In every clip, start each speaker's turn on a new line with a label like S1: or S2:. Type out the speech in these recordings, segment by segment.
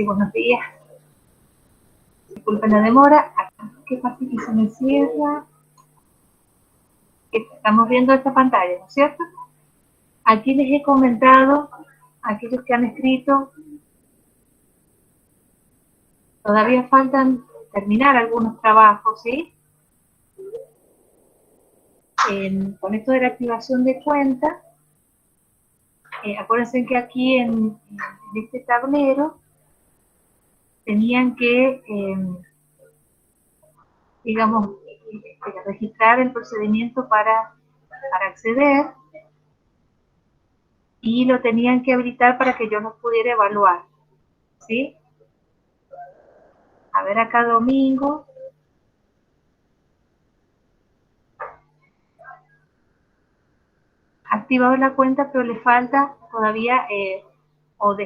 S1: Sí, buenos días. Disculpen la demora. ¿Qué pasa que se me cierra? Estamos viendo esta pantalla, ¿no es cierto? Aquí les he comentado, aquellos que han escrito, todavía faltan terminar algunos trabajos, ¿sí? Con esto de la activación de cuenta, acuérdense que aquí en este tablero tenían que, digamos, registrar el procedimiento para acceder, y lo tenían que habilitar para que yo los pudiera evaluar, ¿sí? A ver acá Domingo. Activado la cuenta, pero le falta todavía o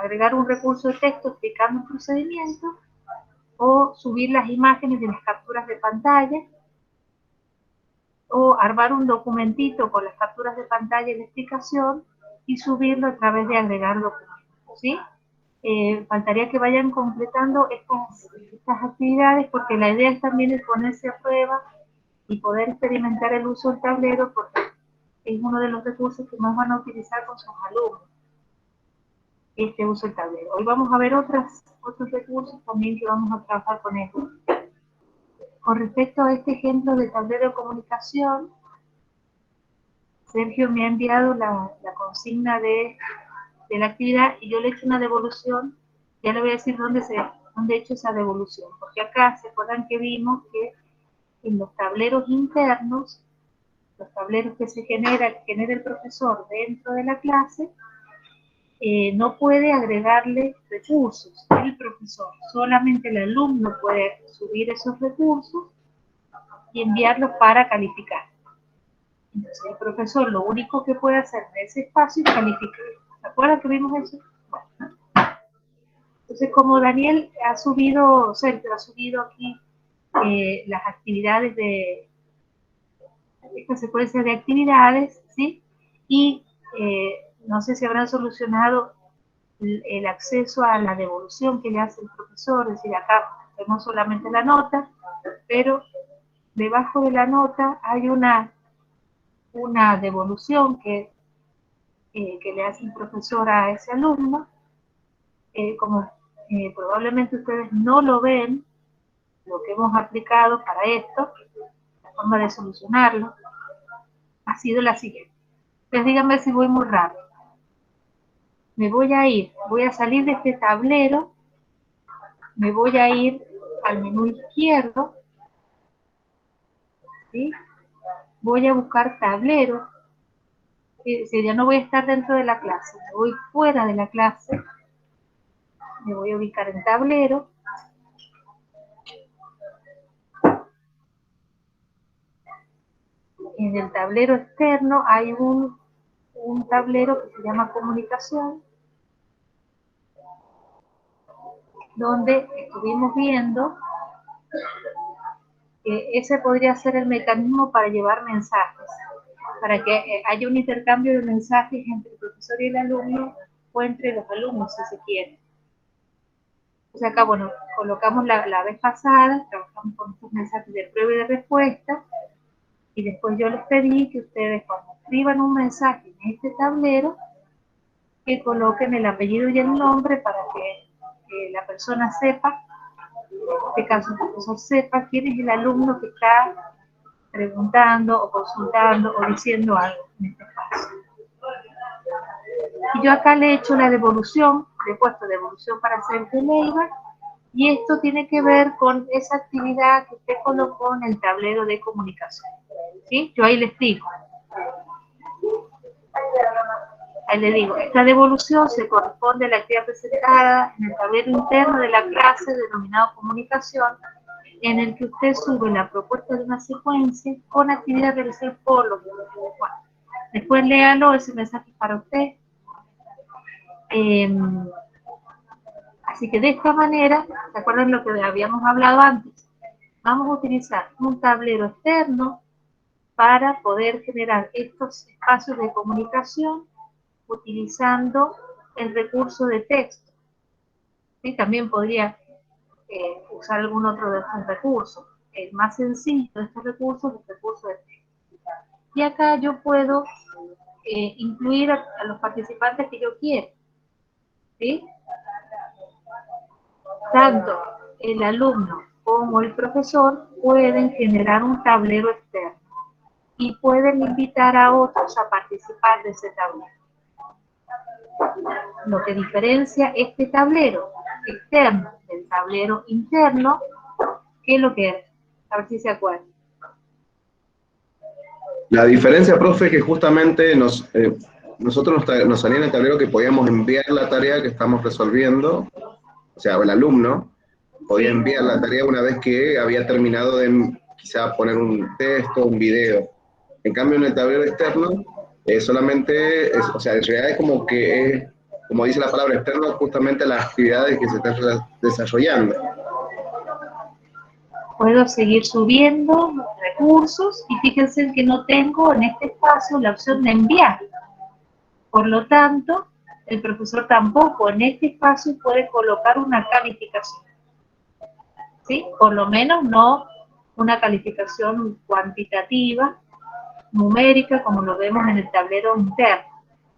S1: agregar un recurso de texto explicando el procedimiento, o subir las imágenes de las capturas de pantalla, o armar un documentito con las capturas de pantalla y la explicación y subirlo a través de agregar documentos, ¿sí? Faltaría que vayan completando estas actividades, porque la idea es también ponerse a prueba y poder experimentar el uso del tablero, porque es uno de los recursos que más van a utilizar con sus alumnos, este uso del tablero. Hoy vamos a ver otros recursos también que vamos a trabajar con ellos. Con respecto a este ejemplo de tablero de comunicación, Sergio me ha enviado la consigna de la actividad y yo le he hecho una devolución. Ya le voy a decir dónde he hecho esa devolución, porque acá se acuerdan que vimos que en los tableros internos, los tableros que genera el profesor dentro de la clase, no puede agregarle recursos el profesor, solamente el alumno puede subir esos recursos y enviarlos para calificar. Entonces el profesor lo único que puede hacer en ese espacio es calificar. ¿Se acuerdan que vimos eso? Bueno. Entonces, como Daniel ha subido, Sergio ha subido aquí las actividades de esta secuencia de actividades, ¿sí? Y no sé si habrán solucionado el acceso a la devolución que le hace el profesor. Es decir, acá vemos solamente la nota, pero debajo de la nota hay una devolución que le hace el profesor a ese alumno. Como probablemente ustedes no lo ven, lo que hemos aplicado para esto, la forma de solucionarlo, ha sido la siguiente. Entonces díganme si voy muy rápido. Me voy a salir de este tablero, me voy a ir al menú izquierdo, ¿sí? Voy a buscar tablero, ya no voy a estar dentro de la clase, me voy fuera de la clase, me voy a ubicar en tablero, en el tablero externo hay un tablero que se llama comunicación, donde estuvimos viendo que ese podría ser el mecanismo para llevar mensajes, para que haya un intercambio de mensajes entre el profesor y el alumno, o entre los alumnos, si se quiere. Entonces acá, bueno, colocamos la vez pasada, trabajamos con estos mensajes de prueba y de respuesta, y después yo les pedí que ustedes, cuando escriban un mensaje en este tablero, que coloquen el apellido y el nombre para que la persona sepa, en este caso el profesor sepa quién es el alumno que está preguntando o consultando o diciendo algo en este caso. Y yo acá le he hecho la devolución, le he puesto devolución para hacer el Leiva, y esto tiene que ver con esa actividad que usted colocó en el tablero de comunicación, ¿sí? Yo ahí le explico. Ahí le digo, esta devolución se corresponde a la actividad presentada en el tablero interno de la clase denominado comunicación, en el que usted sube la propuesta de una secuencia con actividad realizada por los profesores. Bueno, después léalo, ese mensaje es para usted. Así que de esta manera, ¿se acuerdan lo que habíamos hablado antes? Vamos a utilizar un tablero externo para poder generar estos espacios de comunicación utilizando el recurso de texto. ¿sí? También podría usar algún otro de estos recursos. El más sencillo de estos recursos es el recurso de texto. Y acá yo puedo incluir a los participantes que yo quiero, ¿sí? Tanto el alumno como el profesor pueden generar un tablero externo y pueden invitar a otros a participar de ese tablero. Lo que diferencia este tablero externo del tablero interno, ¿qué es lo que es? A ver si se acuerdan.
S2: La diferencia, profe, es que justamente nosotros nos salía en el tablero que podíamos enviar la tarea que estamos resolviendo, o sea, el alumno podía enviar la tarea una vez que había terminado de quizá poner un texto, un video. En cambio, en el tablero externo, solamente, o sea, en realidad es como que, como dice la palabra externo, justamente las actividades que se están desarrollando.
S1: Puedo seguir subiendo los recursos y fíjense que no tengo en este espacio la opción de enviar. Por lo tanto, el profesor tampoco en este espacio puede colocar una calificación. ¿Sí? Por lo menos no una calificación cuantitativa, numérica, como lo vemos en el tablero interno.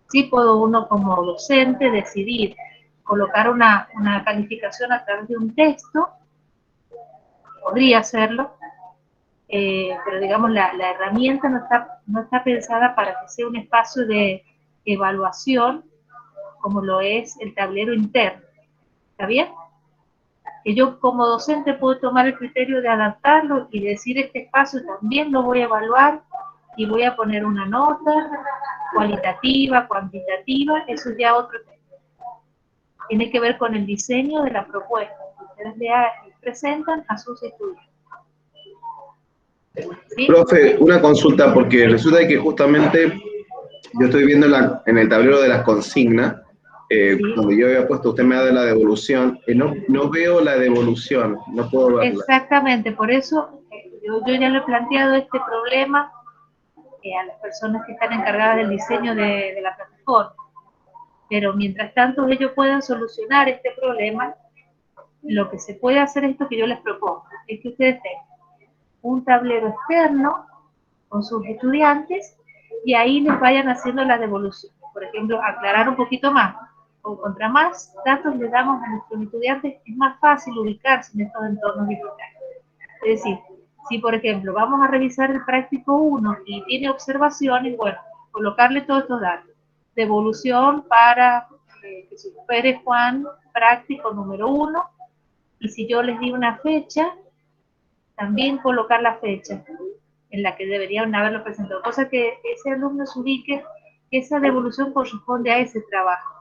S1: Sí puedo uno como docente decidir colocar una calificación a través de un texto, podría hacerlo, pero digamos la herramienta no está pensada para que sea un espacio de evaluación como lo es el tablero interno. ¿Está bien? Que yo como docente puedo tomar el criterio de adaptarlo y decir este espacio también lo voy a evaluar y voy a poner una nota cualitativa, cuantitativa, eso ya otro tema. Tiene que ver con el diseño de la propuesta que ustedes le presentan a sus estudiantes. ¿Sí?
S2: Profe, una consulta, porque resulta que justamente yo estoy viendo en el tablero de las consignas,
S1: Sí.
S2: donde yo había puesto, usted me da de la devolución, no veo la devolución, no puedo verla.
S1: Exactamente, por eso yo ya le he planteado este problema a las personas que están encargadas del diseño de la plataforma. Pero mientras tanto ellos puedan solucionar este problema, lo que se puede hacer es esto que yo les propongo, es que ustedes tengan un tablero externo con sus estudiantes y ahí les vayan haciendo la devolución. Por ejemplo, aclarar un poquito más, o contra más datos le damos a nuestros estudiantes, es más fácil ubicarse en estos entornos digitales. Es decir, si por ejemplo vamos a revisar el práctico 1 y tiene observaciones, bueno, colocarle todos estos datos. Devolución para que se supere Juan, práctico número 1, y si yo les di una fecha, también colocar la fecha en la que deberían haberlo presentado, cosa que ese alumno se ubique que esa devolución corresponde a ese trabajo.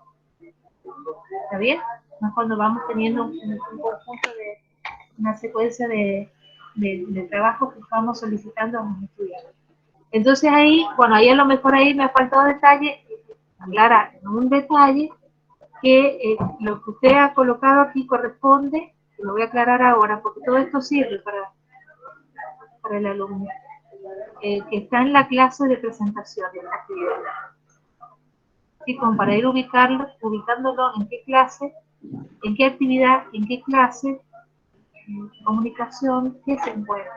S1: ¿Está bien? No cuando vamos teniendo un conjunto de una secuencia de trabajo que estamos solicitando a los estudiantes. Entonces ahí, bueno, ahí a lo mejor ahí me ha faltado detalle, aclarar en un detalle que lo que usted ha colocado aquí corresponde, lo voy a aclarar ahora, porque todo esto sirve para el alumno, que está en la clase de presentación de la actividad. ¿Sí? Como para ir ubicándolo en qué clase, en qué actividad, en qué clase, comunicación, qué se encuentra.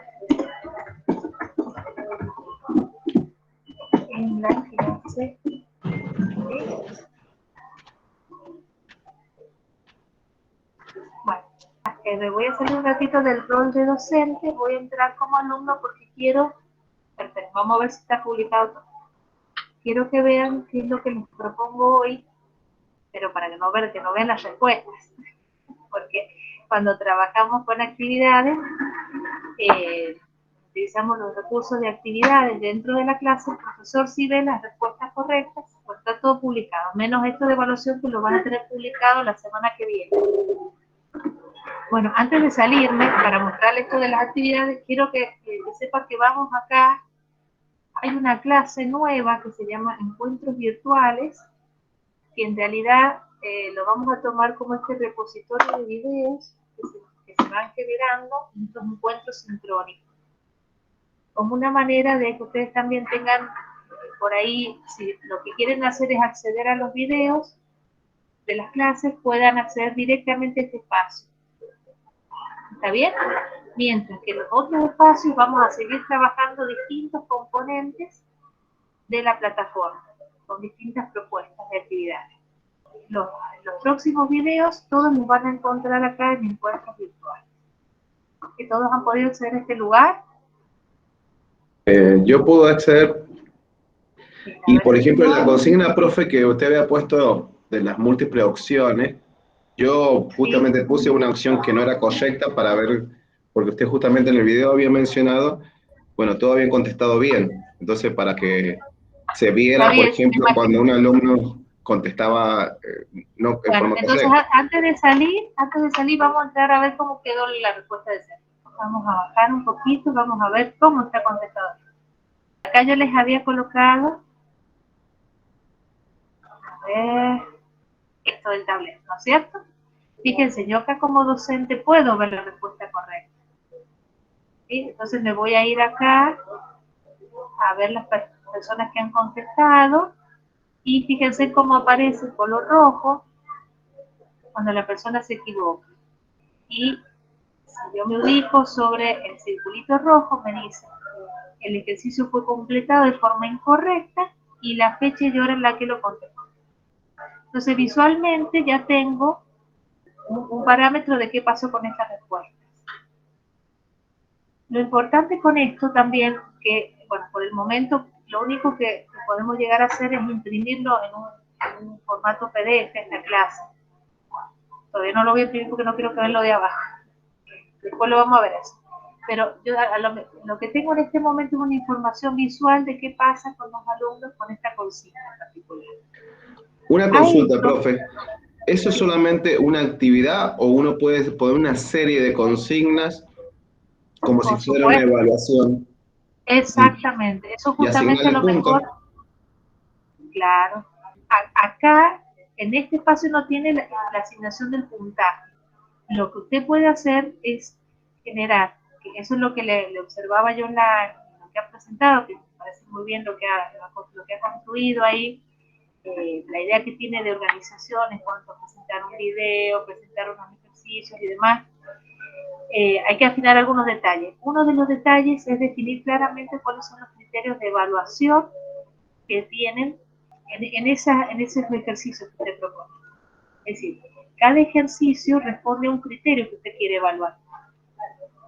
S1: En la clase. Bueno, me voy a salir un ratito del rol de docente, voy a entrar como alumno porque quiero, perfecto, vamos a ver si está publicado todo. Quiero que vean qué es lo que les propongo hoy, pero para que no vean las respuestas, porque cuando trabajamos con actividades, utilizamos los recursos de actividades dentro de la clase, el profesor sí ve las respuestas correctas, pues está todo publicado, menos esto de evaluación que lo van a tener publicado la semana que viene. Bueno, antes de salirme, para mostrarles esto de las actividades, quiero que sepan que vamos acá, hay una clase nueva que se llama Encuentros Virtuales, que en realidad lo vamos a tomar como este repositorio de videos que se van generando en estos encuentros sincrónicos. Como una manera de que ustedes también tengan por ahí, si lo que quieren hacer es acceder a los videos, de las clases puedan acceder directamente a este espacio. ¿Está bien? Mientras que en los otros espacios vamos a seguir trabajando distintos componentes de la plataforma, con distintas propuestas de actividades. Los próximos videos todos los van a encontrar acá en Encuentros Virtuales. ¿Que todos han podido acceder a este lugar?
S2: Yo puedo acceder, y por ejemplo la consigna, profe, que usted había puesto de las múltiples opciones, yo justamente puse una opción que no era correcta para ver, porque usted justamente en el video había mencionado, bueno, todo había contestado bien, entonces para que se viera, por ejemplo, cuando un alumno contestaba no en forma
S1: entonces,
S2: correcta.
S1: antes de salir vamos a entrar a ver cómo quedó la respuesta de Sergio. Vamos a bajar un poquito, vamos a ver cómo está contestado. Acá yo les había colocado, a ver, esto del tablero, ¿no es cierto? Fíjense, yo acá como docente puedo ver la respuesta correcta. ¿Sí? Entonces me voy a ir acá a ver las personas que han contestado y fíjense cómo aparece el color rojo cuando la persona se equivoca. Y si yo me ubico sobre el circulito rojo, me dice el ejercicio fue completado de forma incorrecta y la fecha y hora en la que lo contestó. Entonces visualmente ya tengo un parámetro de qué pasó con estas respuestas. Lo importante con esto también, que bueno, por el momento lo único que podemos llegar a hacer es imprimirlo en un formato PDF en la clase. Todavía no lo voy a imprimir porque no quiero que vean lo de abajo. Después lo vamos a ver eso. Pero yo lo que tengo en este momento es una información visual de qué pasa con los alumnos con esta consigna en particular.
S2: Una consulta, profe. ¿Eso es solamente una actividad o uno puede poner una serie de consignas como si fuera una evaluación?
S1: Exactamente, eso justamente a lo mejor, claro. Acá, en este espacio no tiene la asignación del puntaje. Lo que usted puede hacer es generar, que eso es lo que le observaba yo en lo que ha presentado, que me parece muy bien lo que ha construido ahí, la idea que tiene de organización en cuanto a presentar un video, presentar unos ejercicios y demás. Hay que afinar algunos detalles. Uno de los detalles es definir claramente cuáles son los criterios de evaluación que tienen en esos ejercicios que usted propone. Es decir, cada ejercicio responde a un criterio que usted quiere evaluar.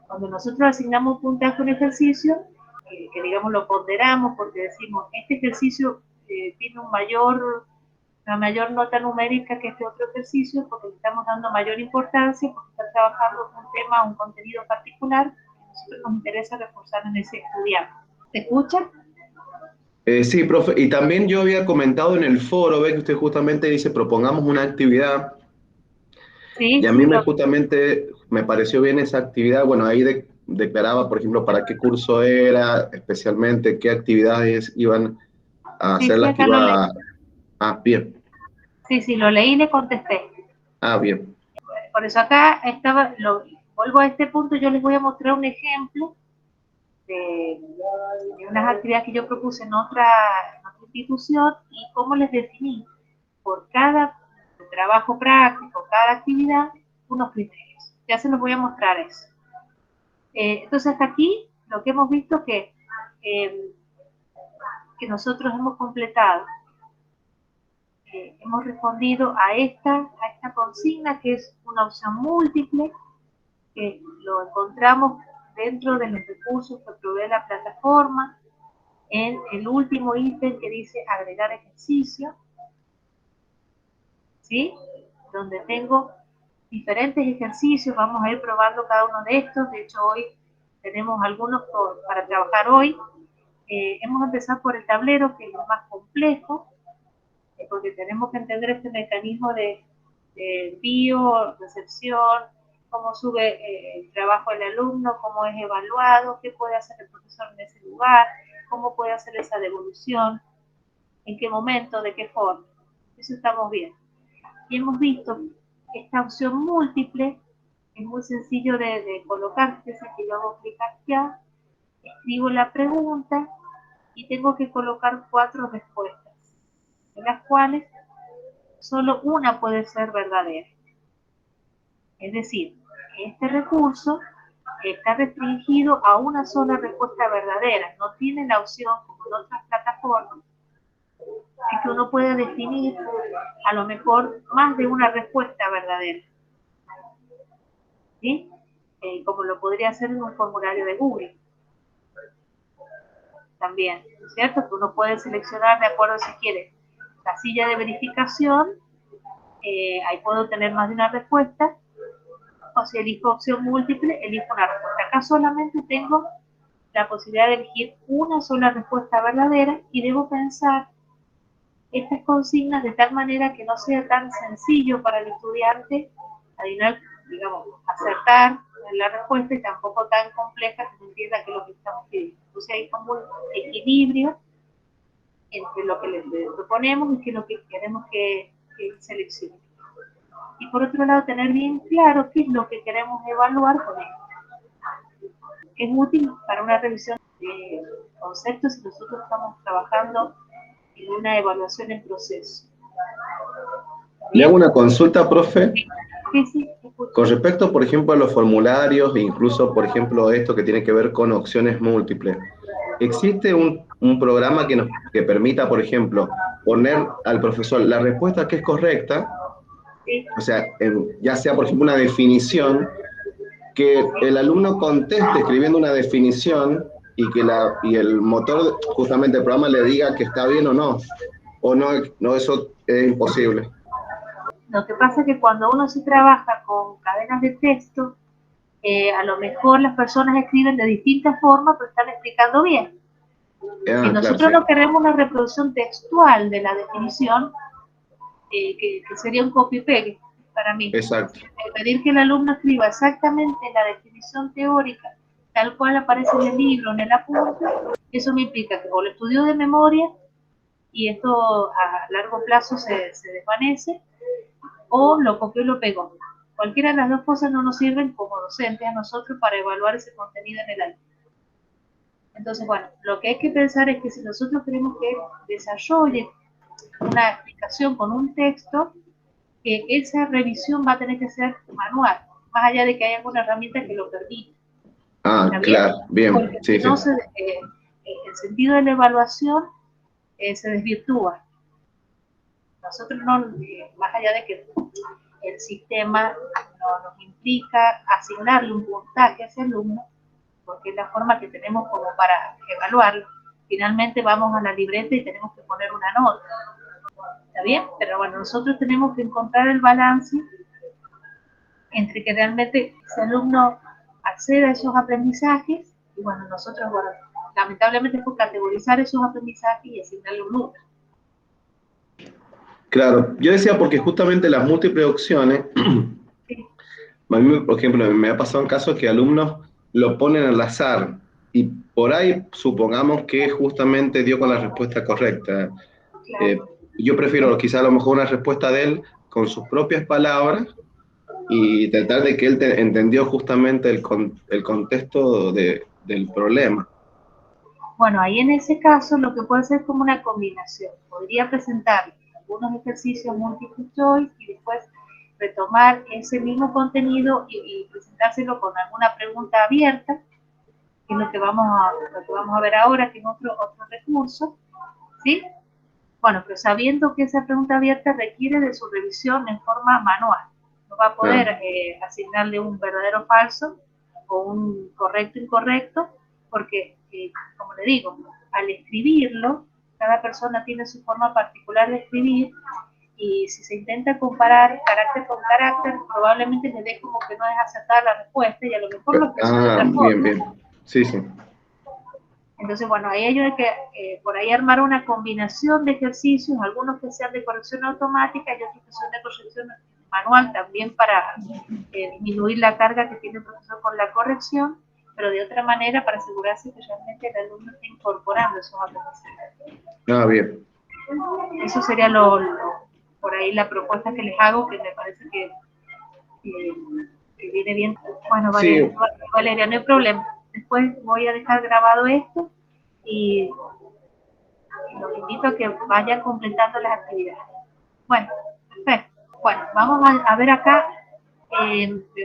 S1: Cuando nosotros asignamos un puntaje a un ejercicio, que digamos lo ponderamos porque decimos, este ejercicio tiene una mayor nota numérica que este otro ejercicio porque le estamos dando mayor importancia, porque está trabajando un tema, un contenido particular, que a nosotros nos interesa reforzar en ese estudiante. ¿Se escucha?
S2: Sí, profe, y también yo había comentado en el foro, ve que usted justamente dice, propongamos una actividad,
S1: Sí,
S2: y a
S1: sí,
S2: mí justamente me pareció bien esa actividad, bueno, ahí declaraba, por ejemplo, para qué curso era, especialmente qué actividades iban a hacer las que iba... Ah, bien.
S1: Sí, lo leí y le contesté.
S2: Ah, bien.
S1: Por eso acá vuelvo a este punto, yo les voy a mostrar un ejemplo de unas actividades que yo propuse en otra institución y cómo les definí por cada trabajo práctico, cada actividad, unos criterios. Ya se los voy a mostrar eso. Entonces hasta aquí lo que hemos visto que nosotros hemos completado, hemos respondido a esta consigna que es una opción múltiple, que lo encontramos dentro de los recursos que provee la plataforma, en el último ítem que dice agregar ejercicio, ¿sí? Donde tengo diferentes ejercicios, vamos a ir probando cada uno de estos, de hecho hoy tenemos algunos para trabajar hoy. Hemos empezado por el tablero, que es lo más complejo, porque tenemos que entender este mecanismo de envío, recepción, cómo sube el trabajo del alumno, cómo es evaluado, qué puede hacer el profesor en ese lugar, cómo puede hacer esa devolución, en qué momento, de qué forma. Eso estamos viendo. Y hemos visto esta opción múltiple, es muy sencillo de colocar, es que yo hago clic acá, escribo la pregunta y tengo que colocar 4 respuestas, de las cuales solo una puede ser verdadera. Es decir, este recurso está restringido a una sola respuesta verdadera, no tiene la opción, como en otras plataformas, es que uno puede definir a lo mejor más de una respuesta verdadera, ¿sí? Como lo podría hacer en un formulario de Google. También, ¿cierto? Que uno puede seleccionar de acuerdo si quiere casilla de verificación, ahí puedo tener más de una respuesta, o si elijo opción múltiple, elijo una respuesta. Acá solamente tengo la posibilidad de elegir una sola respuesta verdadera y debo pensar estas consignas de tal manera que no sea tan sencillo para el estudiante adivinar, digamos, acertar la respuesta y tampoco tan compleja que no entienda qué es lo que estamos pidiendo. Entonces hay como un equilibrio entre lo que le proponemos y que lo que queremos que seleccione. Y por otro lado, tener bien claro qué es lo que queremos evaluar con esto. Es útil para una revisión de conceptos si nosotros estamos trabajando en una evaluación en proceso.
S2: Le hago una consulta, profe.
S1: Sí, sí.
S2: Con respecto, por ejemplo, a los formularios, e incluso, por ejemplo, esto que tiene que ver con opciones múltiples, ¿existe un programa que permita, por ejemplo, poner al profesor la respuesta que es correcta?
S1: Sí.
S2: O sea, ya sea, por ejemplo, una definición, que el alumno conteste escribiendo una definición y el motor, justamente el programa, le diga que está bien o no, eso es imposible.
S1: Lo que pasa es que cuando uno se trabaja con cadenas de texto, a lo mejor las personas escriben de distintas formas, pero están explicando bien. Si nosotros
S2: claro, sí.
S1: no queremos una reproducción textual de la definición, que sería un copy-pegue para mí.
S2: Exacto.
S1: Pedir que el alumno escriba exactamente la definición teórica, tal cual aparece en el libro, en el apunte, eso me implica que o lo estudio de memoria, y esto a largo plazo se desvanece, o lo copio y lo pego. Cualquiera de las dos cosas no nos sirven como docentes a nosotros para evaluar ese contenido en el alumno. Entonces, bueno, lo que hay que pensar es que si nosotros queremos que desarrolle una explicación con un texto, que esa revisión va a tener que ser manual, más allá de que haya alguna herramienta que lo permita.
S2: ¿Está bien? Claro, bien.
S1: Porque
S2: Sí,
S1: si no,
S2: sí.
S1: el sentido de la evaluación se desvirtúa. Nosotros no, más allá de que el sistema no nos implica asignarle un puntaje a ese alumno, porque es la forma que tenemos como para evaluarlo. Finalmente vamos a la libreta y tenemos que poner una nota. ¿Está bien? Pero bueno, nosotros tenemos que encontrar el balance entre que realmente ese alumno acceda a esos aprendizajes y bueno, nosotros, bueno, lamentablemente es por categorizar esos aprendizajes y asignarle un número.
S2: Claro, yo decía porque justamente las múltiples opciones,
S1: Sí.
S2: a mí, por ejemplo, me ha pasado en casos que alumnos lo ponen al azar y por ahí supongamos que justamente dio con la respuesta correcta.
S1: Claro.
S2: Yo prefiero quizá a lo mejor una respuesta de él con sus propias palabras y tratar de que él entendió justamente el contexto del problema.
S1: Bueno, ahí en ese caso lo que puede ser como una combinación. Podría presentar algunos ejercicios multiple choice y después retomar ese mismo contenido y presentárselo con alguna pregunta abierta, que es lo que vamos a ver ahora, que es otro recurso, ¿sí? Bueno, pero sabiendo que esa pregunta abierta requiere de su revisión en forma manual. No va a poder asignarle un verdadero o falso o un correcto o incorrecto, porque, como le digo, al escribirlo, cada persona tiene su forma particular de escribir y si se intenta comparar carácter con carácter, probablemente le dé como que no es acertada la respuesta y a lo mejor lo expresó de otra forma.
S2: Bien, bien. Sí, sí.
S1: Entonces, bueno, ahí hay que por ahí armar una combinación de ejercicios, algunos que sean de corrección automática y otros que sean de corrección manual, también para disminuir la carga que tiene el profesor con la corrección, pero de otra manera para asegurarse que realmente el alumno está incorporando esos aprendizajes.
S2: Bien.
S1: Eso sería por ahí la propuesta que les hago, que me parece que viene bien. Bueno, Valeria, sí. Valeria, no hay problema. Después voy a dejar grabado esto y los invito a que vayan completando las actividades. Bueno, Bueno, vamos a ver acá.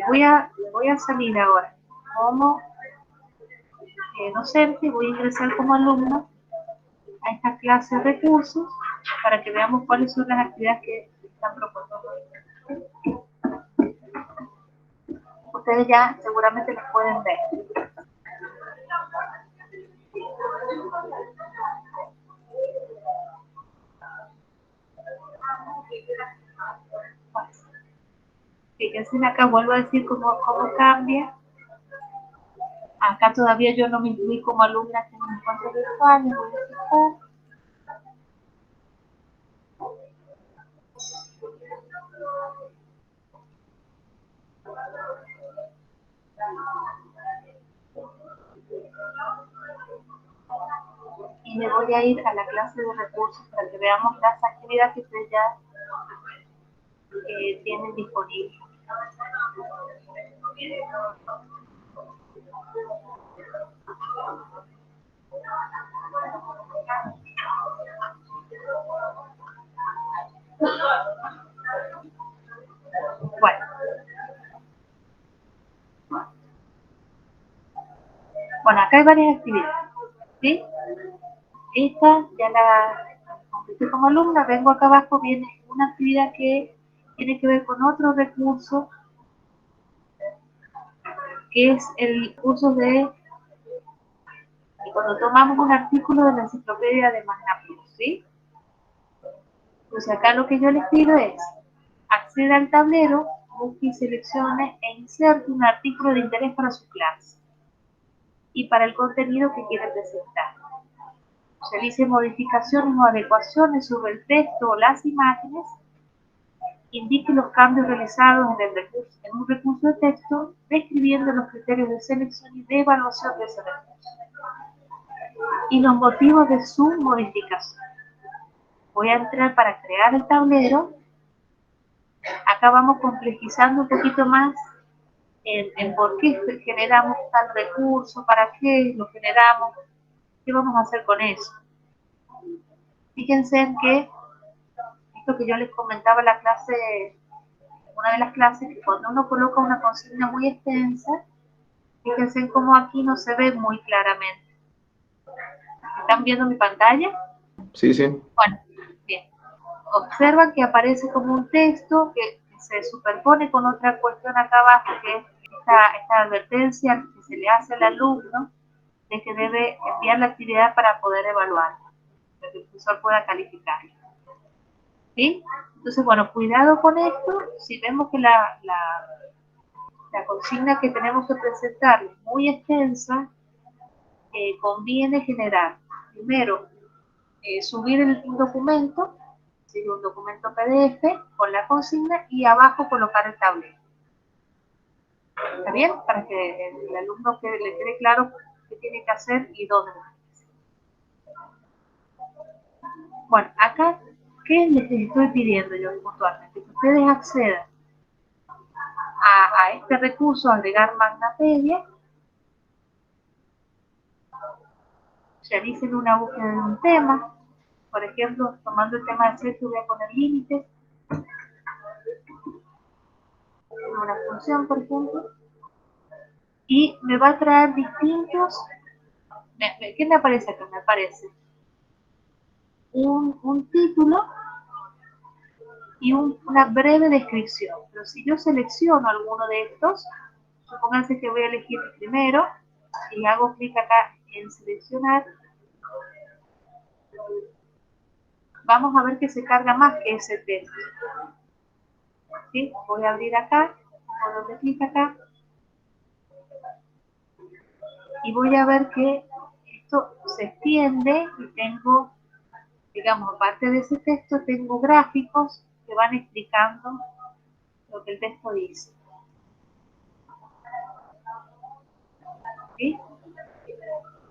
S1: Voy a salir ahora como docente, voy a ingresar como alumno a esta clase de recursos para que veamos cuáles son las actividades que están proponiendo. Ustedes ya seguramente las pueden ver. Fíjense acá, vuelvo a decir cómo cambia. Acá todavía yo no me incluí como alumna en un encuentro virtual, me voy a fijar. Y me voy a ir a la clase de recursos para que veamos las actividades que ustedes ya tienen disponibles. Bueno, acá hay varias actividades, ¿sí? Esta ya la completé como alumna, vengo acá abajo, viene una actividad que tiene que ver con otro recurso, que es el curso de cuando tomamos un artículo de la enciclopedia de Magna Plus, ¿sí? Entonces acá lo que yo les pido es, acceda al tablero, busque y seleccione e inserte un artículo de interés para su clase y para el contenido que quiere presentar. Realice modificaciones o adecuaciones sobre el texto o las imágenes, indique los cambios realizados en un recurso de texto, describiendo los criterios de selección y de evaluación de ese recurso y los motivos de su modificación. Voy a entrar para crear el tablero. Acá vamos complejizando un poquito más en por qué generamos tal recurso, para qué lo generamos, qué vamos a hacer con eso. Fíjense en que esto que yo les comentaba en la clase, una de las clases, que cuando uno coloca una consigna muy extensa, fíjense en cómo aquí no se ve muy claramente. ¿Están viendo mi pantalla?
S2: Sí, sí.
S1: Bueno, bien. Observan que aparece como un texto que se superpone con otra cuestión acá abajo, que es esta advertencia que se le hace al alumno de que debe enviar la actividad para poder evaluarla, para que el profesor pueda calificarla. ¿Sí? Entonces, bueno, cuidado con esto. Si vemos que la consigna que tenemos que presentar es muy extensa, conviene generar, primero, subir un documento, un documento PDF con la consigna y abajo colocar el tablero. ¿Está bien? Para que el alumno le quede claro qué tiene que hacer y dónde. Bueno, acá, ¿qué les estoy pidiendo yo puntualmente? Que ustedes accedan a este recurso, agregar Magnapedia, realicen una búsqueda de un tema. Por ejemplo, tomando el tema de sexo, voy a poner límites. Una función, por ejemplo. Y me va a traer distintos. ¿Qué me aparece acá? Me aparece un título y una breve descripción. Pero si yo selecciono alguno de estos, supónganse que voy a elegir el primero y hago clic acá en seleccionar, vamos a ver que se carga más que ese texto. ¿Sí? Voy a abrir acá, hago doble clic acá y voy a ver que esto se extiende y tengo, digamos, aparte de ese texto, tengo gráficos que van explicando lo que el texto dice. ¿Sí?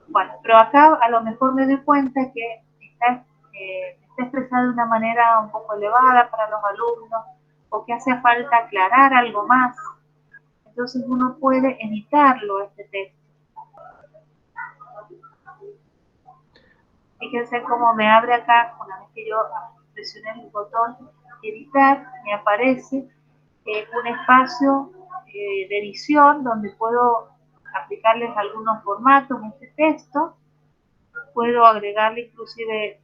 S1: Bueno, pero acá a lo mejor me doy cuenta que está expresado de una manera un poco elevada para los alumnos o que hace falta aclarar algo más. Entonces uno puede editarlo, este texto. Fíjense cómo me abre acá, una vez que yo presioné el botón editar, me aparece un espacio de edición donde puedo aplicarles algunos formatos a este texto, puedo agregarle inclusive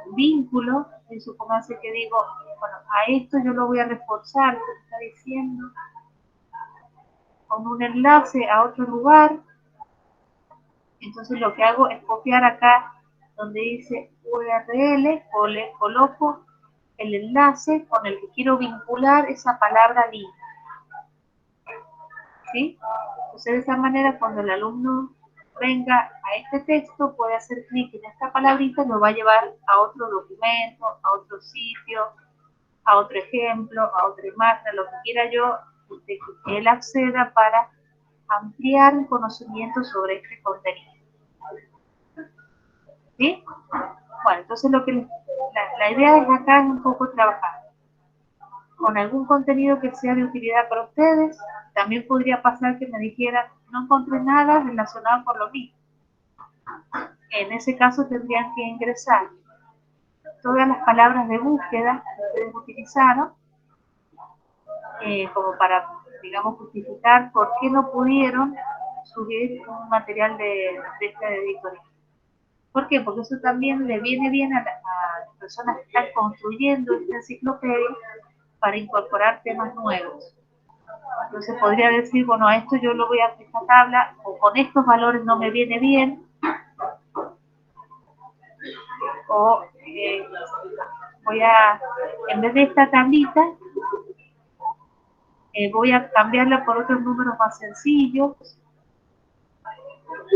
S1: un vínculo, y supóngase que digo, bueno, a esto yo lo voy a reforzar, lo que está diciendo, con un enlace a otro lugar. Entonces lo que hago es copiar acá donde dice URL, o le coloco el enlace con el que quiero vincular esa palabra link. ¿Sí? Entonces de esa manera cuando el alumno venga a este texto puede hacer clic en esta palabrita y lo va a llevar a otro documento, a otro sitio, a otro ejemplo, a otra imagen, a lo que quiera yo, que él acceda para ampliar el conocimiento sobre este contenido. ¿Sí? Bueno, entonces la idea es acá es un poco trabajar con algún contenido que sea de utilidad para ustedes. También podría pasar que me dijeran, no encontré nada relacionado con lo mismo. En ese caso tendrían que ingresar todas las palabras de búsqueda que ustedes utilizaron, como para, digamos, justificar por qué no pudieron subir un material de esta editorial. ¿Por qué? Porque eso también le viene bien a las personas que están construyendo esta enciclopedia para incorporar temas nuevos. Entonces podría decir, bueno, a esto yo lo voy a hacer esta tabla, o con estos valores no me viene bien, o voy a, en vez de esta tablita, voy a cambiarla por otros números más sencillos,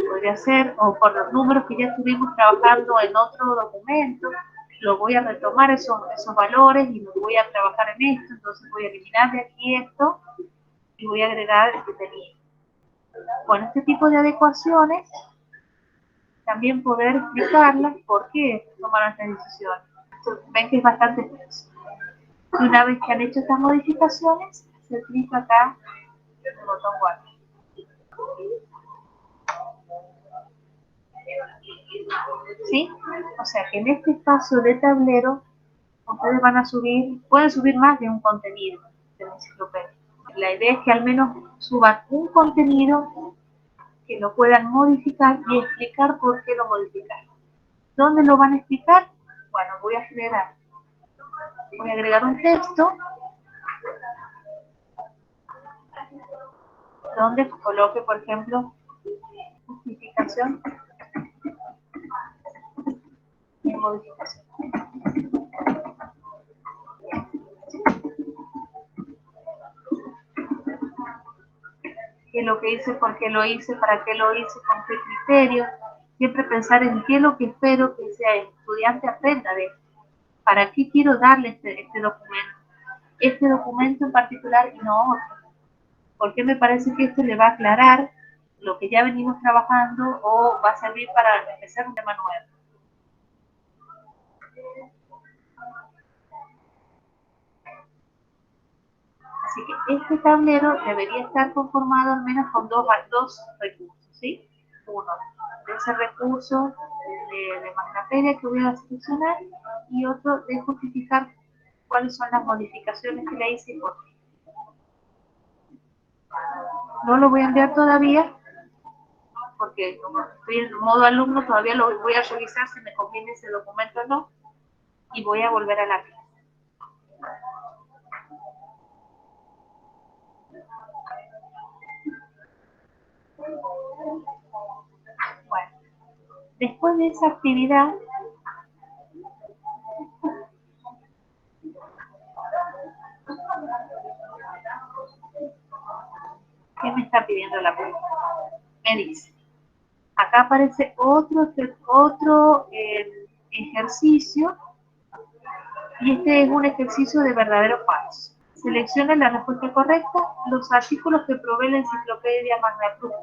S1: podría ser, o por los números que ya estuvimos trabajando en otro documento, lo voy a retomar esos valores y los voy a trabajar en esto, entonces voy a eliminar de aquí esto y voy a agregar el que tenía. Bueno, este tipo de adecuaciones, también poder explicarlas por qué tomaron esta decisión. Ven que es bastante extenso. Y una vez que han hecho estas modificaciones, se clica acá en el botón guardar. ¿Sí? O sea que en este espacio de tablero, ustedes van a subir, pueden subir más de un contenido de la enciclopedia. La idea es que al menos suban un contenido que lo puedan modificar y explicar por qué lo modificaron. ¿Dónde lo van a explicar? Bueno, voy a agregar un texto donde coloque, por ejemplo, justificación y modificación. ¿Qué es lo que hice? ¿Por qué lo hice? ¿Para qué lo hice? ¿Con qué criterio? Siempre pensar en qué es lo que espero que sea el estudiante aprenda de esto. ¿Para qué quiero darle este documento? Este documento en particular y no otro. Porque me parece que esto le va a aclarar lo que ya venimos trabajando o va a servir para empezar un tema nuevo. Así que este tablero debería estar conformado al menos con dos recursos, ¿sí? Uno de ese recurso de Magnapedia que voy a seleccionar y otro de justificar cuáles son las modificaciones que le hice y por qué. No lo voy a enviar todavía porque como estoy en modo alumno todavía lo voy a revisar si me conviene ese documento o no y voy a volver a la clase. Bueno, después de esa actividad, ¿qué me está pidiendo la prueba? Me dice, acá aparece otro ejercicio, y este es un ejercicio de verdadero o falso. Selecciona la respuesta correcta. Los artículos que provee la enciclopedia Magna Plus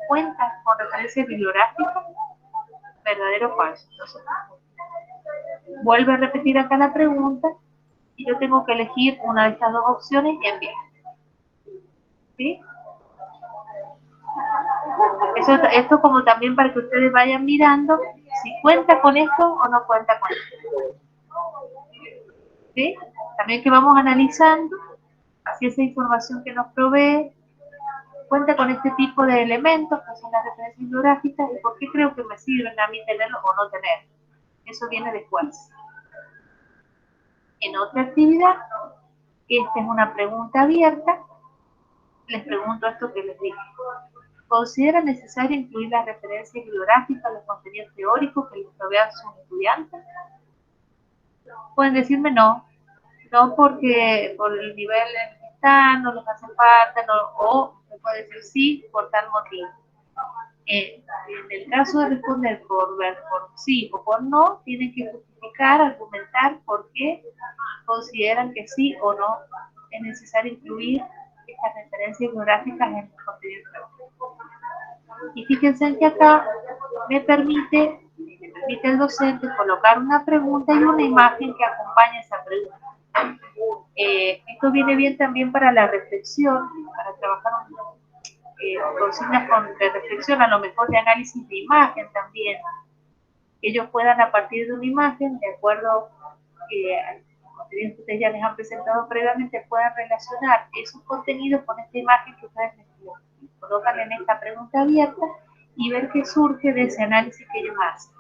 S1: cuentan con referencia bibliográfica, verdadero o falso. Entonces, vuelve a repetir acá la pregunta y yo tengo que elegir una de estas dos opciones y enviar. ¿Sí? Esto como también para que ustedes vayan mirando si cuenta con esto o no cuenta con esto. ¿Sí? también que vamos analizando si esa información que nos provee cuenta con este tipo de elementos que son las referencias bibliográficas y por qué creo que me sirven a mí tenerlo o no tener. Eso viene después. En otra actividad, esta es una pregunta abierta, les pregunto esto que les dije. ¿Considera necesario incluir las referencias bibliográficas, los contenidos teóricos que les provean sus estudiantes? Pueden decirme no, no porque por el nivel en que están, no les hace falta, no, o me puede decir sí por tal motivo. En el caso de responder por sí o por no, tienen que justificar, argumentar por qué consideran que sí o no es necesario incluir estas referencias bibliográficas en el contenido. Y fíjense en que acá me permite el docente colocar una pregunta y una imagen que acompaña esa pregunta. Esto viene bien también para la reflexión, para trabajar consignas de reflexión, a lo mejor de análisis de imagen también. Que ellos puedan, a partir de una imagen, de acuerdo al contenido que ustedes ya les han presentado previamente, puedan relacionar esos contenidos con esta imagen que ustedes les colocan en esta pregunta abierta y ver qué surge de ese análisis que ellos hacen.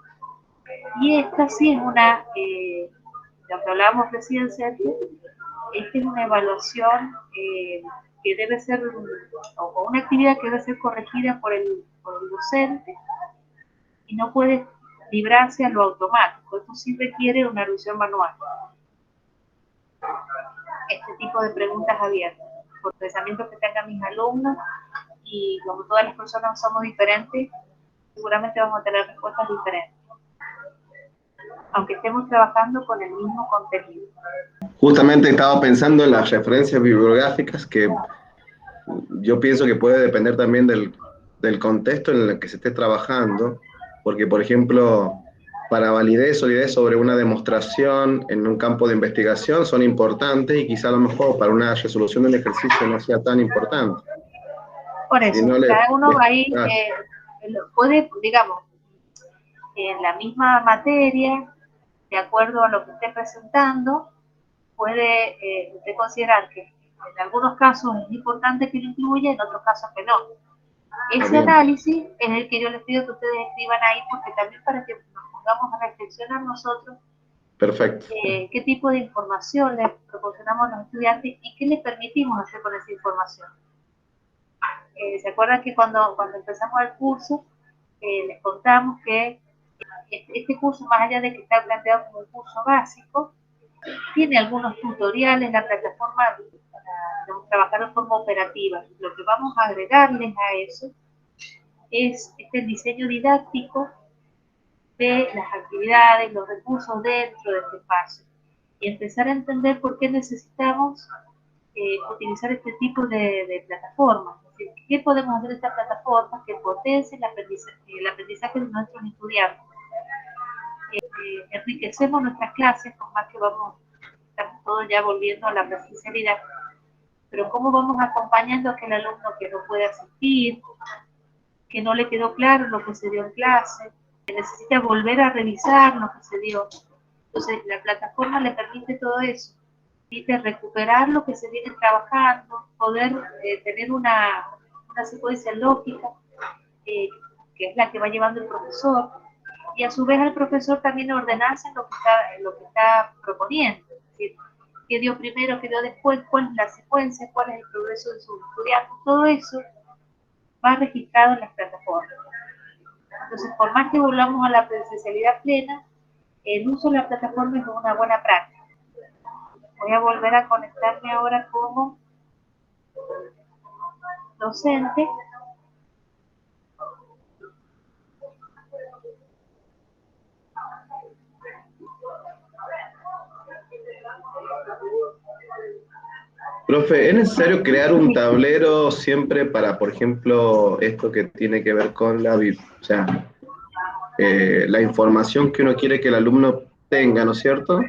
S1: Y esta sí es una, lo que hablábamos recién, Sergio, esta es una evaluación que debe ser, o una actividad que debe ser corregida por el docente y no puede librarse a lo automático. Esto sí requiere una revisión manual. Este tipo de preguntas abiertas, por pensamientos que tengan mis alumnos, y como todas las personas somos diferentes, seguramente vamos a tener respuestas diferentes, aunque estemos trabajando con el mismo contenido.
S2: Justamente estaba pensando en las referencias bibliográficas, que yo pienso que puede depender también del contexto en el que se esté trabajando, porque, por ejemplo, para validez, solidez sobre una demostración en un campo de investigación son importantes y quizá a lo mejor para una resolución del ejercicio no sea tan importante.
S1: Por eso, si no cada uno ahí puede, digamos, en la misma materia, de acuerdo a lo que esté presentando, puede usted considerar que en algunos casos es importante que lo incluya, en otros casos que no. Ese análisis es el que yo les pido que ustedes escriban ahí, porque también para que nos pongamos a reflexionar nosotros.
S2: Perfecto.
S1: ¿Qué tipo de información les proporcionamos a los estudiantes y qué les permitimos hacer con esa información? ¿Se acuerdan que cuando empezamos el curso les contamos que este curso, más allá de que está planteado como un curso básico, tiene algunos tutoriales en la plataforma para trabajar de forma operativa? Lo que vamos a agregarles a eso es el diseño didáctico de las actividades, los recursos dentro de este espacio, y empezar a entender por qué necesitamos utilizar este tipo de plataformas. Es decir, ¿qué podemos hacer en estas plataformas que potencien el aprendizaje de nuestros estudiantes? Enriquecemos nuestras clases, por más que estamos todos ya volviendo a la presencialidad, pero cómo vamos acompañando a aquel alumno que no puede asistir, que no le quedó claro lo que se dio en clase, que necesita volver a revisar lo que se dio. Entonces la plataforma le permite todo eso, permite recuperar lo que se viene trabajando, poder tener una secuencia lógica, que es la que va llevando el profesor, y a su vez el profesor también ordenarse en lo que está proponiendo. Es decir, qué dio primero, qué dio después, cuál es la secuencia, cuál es el progreso de sus estudiantes, todo eso va registrado en las plataformas. Entonces, por más que volvamos a la presencialidad plena, el uso de la plataforma es una buena práctica. Voy a volver a conectarme ahora como docente.
S2: Profe, ¿es necesario crear un tablero siempre para, por ejemplo, esto que tiene que ver con la información que uno quiere que el alumno tenga, ¿no es cierto?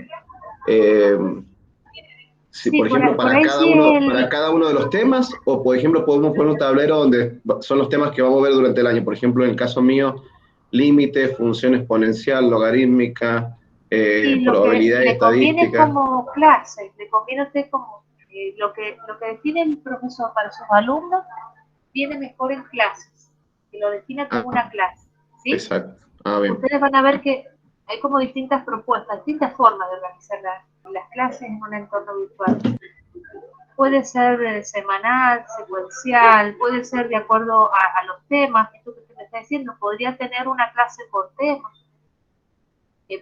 S2: Sí, por ejemplo, para cada uno de los temas, o por ejemplo podemos poner un tablero donde son los temas que vamos a ver durante el año. Por ejemplo, en el caso mío, límite, función exponencial, logarítmica,
S1: Sí, lo que
S2: probabilidad y
S1: le conviene
S2: estadística.
S1: como clase, le conviene a usted como lo que define el profesor para sus alumnos, viene mejor en clases, que lo define como
S2: Ah,
S1: una clase, ¿sí?
S2: exacto. Ah, bien.
S1: Ustedes van a ver que hay como distintas propuestas, distintas formas de organizar las clases en un entorno virtual. Puede ser semanal, secuencial, puede ser de acuerdo a los temas, esto que usted me está diciendo, podría tener una clase por tema,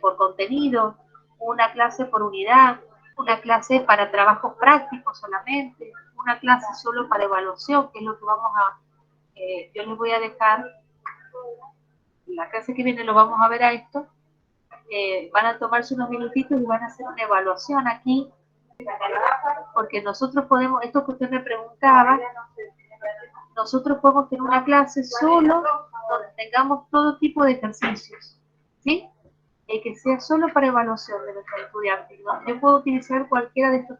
S1: por contenido, una clase por unidad, una clase para trabajos prácticos solamente, una clase solo para evaluación, que es lo que vamos a, yo les voy a dejar, la clase que viene lo vamos a ver a esto, van a tomarse unos minutitos y van a hacer una evaluación aquí, porque nosotros podemos, esto que usted me preguntaba, nosotros podemos tener una clase solo donde tengamos todo tipo de ejercicios, ¿sí? Que sea solo para evaluación de nuestros estudiantes. Yo puedo utilizar cualquiera de estos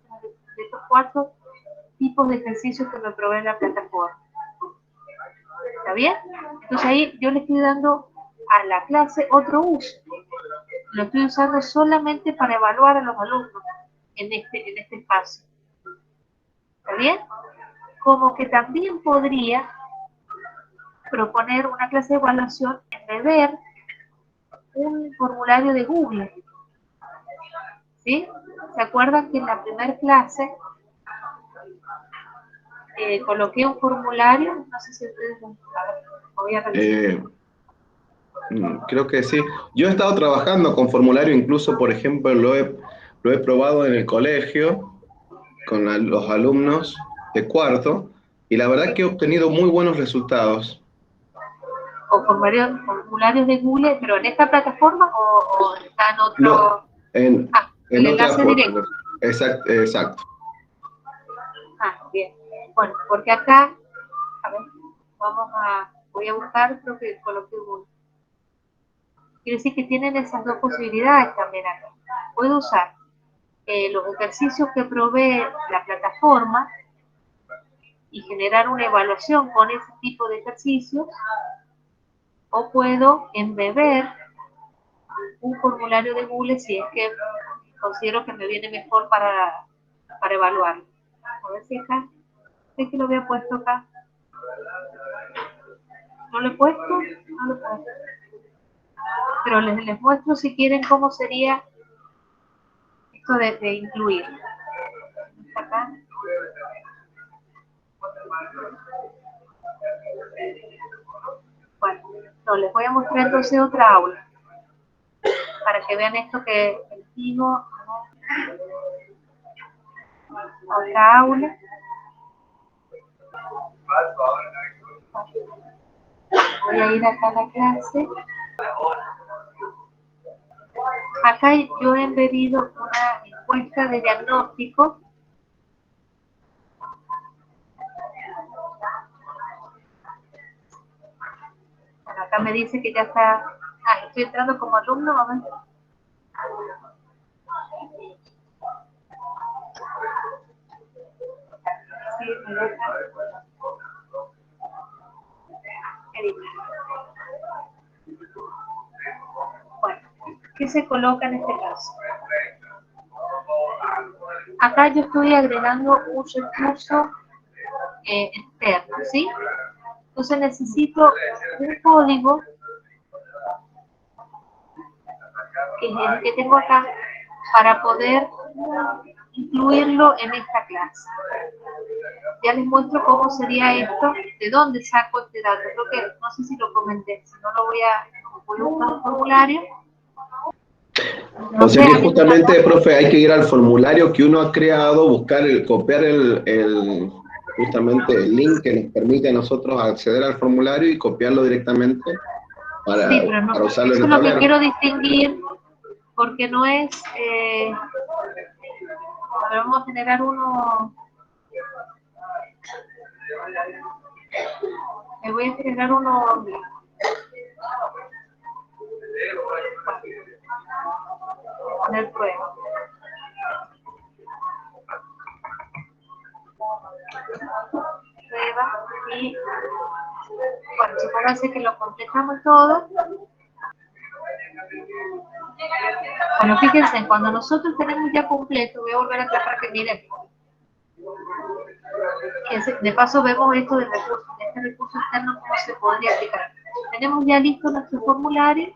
S1: 4 tipos de ejercicios que me provee la plataforma. ¿Está bien? Entonces ahí yo le estoy dando a la clase otro uso. Lo estoy usando solamente para evaluar a los alumnos en este espacio. ¿Está bien? Como que también podría proponer una clase de evaluación en beber un formulario de Google. ¿Sí? ¿Se acuerdan que en la primera clase coloqué un formulario? No sé si ustedes lo voy a revisar.
S2: Creo que sí. Yo he estado trabajando con formulario, incluso, por ejemplo, lo he probado en el colegio con los alumnos de cuarto, y la verdad que he obtenido muy buenos resultados.
S1: O formularios de Google, pero en esta plataforma o está en
S2: No,
S1: otro.
S2: en,
S1: Ah, el
S2: en otra
S1: enlace
S2: forma.
S1: directo.
S2: Exacto, exacto.
S1: Ah, bien. Bueno, porque acá, a ver, voy a buscar, creo que coloqué Google. Quiere decir que tienen esas dos posibilidades también acá. Puedo usar los ejercicios que provee la plataforma y generar una evaluación con ese tipo de ejercicios, o puedo embeber un formulario de Google si es que considero que me viene mejor para evaluarlo. A ver si acá, sé que lo había puesto acá. ¿No lo he puesto? No lo he puesto. Pero les muestro si quieren cómo sería esto de incluir. Acá. Bueno, no, les voy a mostrar entonces otra aula para que vean esto que digo. Otra aula. Voy a ir acá a la clase. Acá yo he embebido una encuesta de diagnóstico. Bueno, acá me dice que ya está. Ah, estoy entrando como alumno, vamos a ver. Sí, me deja. Editar. Bueno, ¿qué se coloca en este caso? Acá yo estoy agregando un recurso externo, ¿sí? Entonces necesito un código, que es el que tengo acá, para poder incluirlo en esta clase. Ya les muestro cómo sería esto, de dónde saco este dato. Creo que, no sé si lo comenté, si no lo voy a buscar un formulario.
S2: O
S1: No
S2: sea
S1: sé,
S2: que
S1: alguien me lo
S2: justamente,
S1: anota.
S2: profe, hay que ir al formulario que uno ha creado, buscar copiar justamente el link que nos permite a nosotros acceder al formulario y copiarlo directamente
S1: Sí, pero no,
S2: para usarlo en
S1: eso
S2: el
S1: es lo que
S2: tablero.
S1: quiero distinguir, porque no es, a ver, vamos a generar uno, me voy a generar uno, poner prueba. Prueba y, bueno, supóngase que lo completamos todo. Bueno, fíjense, cuando nosotros tenemos ya completo, voy a volver acá para que miren. De paso vemos esto del recurso, de este recurso externo, cómo se podría aplicar. Tenemos ya listo nuestro formulario,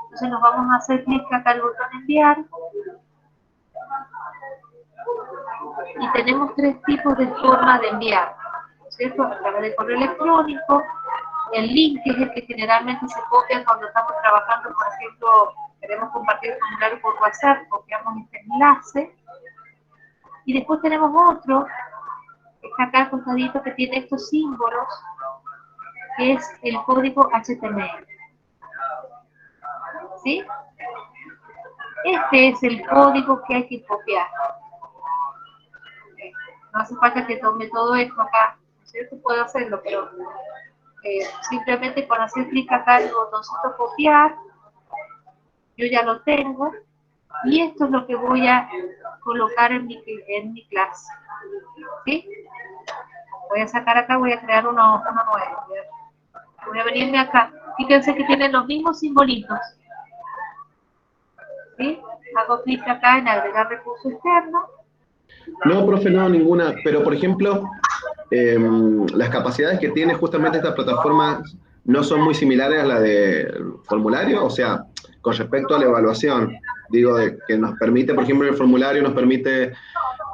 S1: entonces nos vamos a hacer clic acá al botón enviar. Y tenemos tres tipos de forma de enviar, ¿cierto? A través de correo electrónico, el link, que es el que generalmente se copia cuando estamos trabajando, por ejemplo, queremos compartir el formulario por WhatsApp, copiamos este enlace. Y después tenemos otro, que está acá al costadito, que tiene estos símbolos, que es el código HTML. ¿Sí? Este es el código que hay que copiar. No hace falta que tome todo esto acá, ¿no es cierto? Puedo hacerlo, pero simplemente con hacer clic acá en el botoncito copiar, yo ya lo tengo, y esto es lo que voy a colocar en mi clase. ¿Sí? Voy a sacar acá, voy a crear uno nuevo. Voy a venirme acá. Fíjense que tienen los mismos simbolitos. ¿Sí? Hago clic acá en agregar recurso externo.
S2: No, profe, no, ninguna. Pero, por ejemplo, las capacidades que tiene justamente esta plataforma no son muy similares a la del formulario, o sea, con respecto a la evaluación. Digo, que nos permite, por ejemplo, el formulario nos permite